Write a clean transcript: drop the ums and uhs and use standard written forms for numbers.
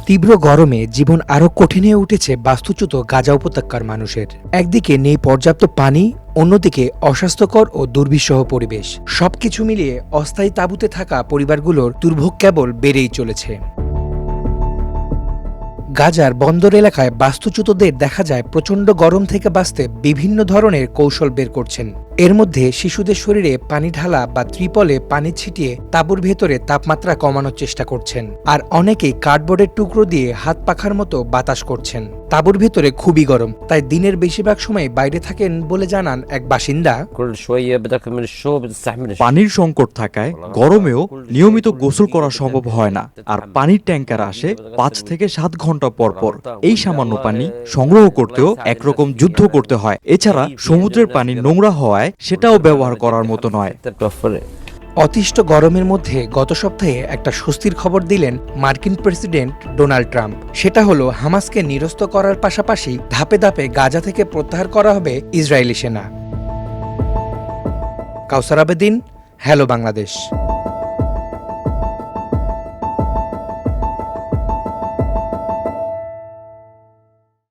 তীব্র গরমে জীবন আরও কঠিন হয়ে উঠেছে বাস্তুচ্যুত গাজা উপত্যকার মানুষের। একদিকে নেই পর্যাপ্ত পানি, অন্যদিকে অস্বাস্থ্যকর ও দুর্বিষহ পরিবেশ। সবকিছু মিলিয়ে অস্থায়ী তাঁবুতে থাকা পরিবারগুলোর দুর্ভোগ কেবল বেড়েই চলেছে। গাজার বন্দর এলাকায় বাস্তুচ্যুতদের দেখা যায় প্রচণ্ড গরম থেকে বাঁচতে বিভিন্ন ধরনের কৌশল বের করছেন। এর মধ্যে শিশুদের শরীরে পানি ঢালা বা ত্রিপলে পানি ছিটিয়ে তাঁবুর ভেতরে তাপমাত্রা কমানোর চেষ্টা করছেন। আর অনেকেই কার্ডবোর্ডের টুকরো দিয়ে হাত পাখার মতো বাতাস করছেন। তাঁবুর ভেতরে খুবই গরম, তাই দিনের বেশিরভাগ সময় বাইরে থাকেন বলে জানান এক বাসিন্দা। পানির সংকট থাকায় গরমেও নিয়মিত গোসল করা সম্ভব হয় না। আর পানির ট্যাঙ্কার আসে 5 থেকে 7 ঘন্টা পর পর। এই সামান্য পানি সংগ্রহ করতেও একরকম যুদ্ধ করতে হয়। এছাড়া সমুদ্রের পানি নোংরা হওয়ায় সেটাও ব্যবহার করার মতো নয়। অতিষ্ঠ গরমের মধ্যে গত সপ্তাহে একটা স্বস্তির খবর দিলেন মার্কিন প্রেসিডেন্ট ডোনাল্ড ট্রাম্প। সেটা হলো হামাসকে নিরস্ত করার পাশাপাশি ধাপে ধাপে গাজা থেকে প্রত্যাহার করা হবে ইসরায়েলি সেনা। কাউসার আবেদিন, হ্যালো বাংলাদেশ।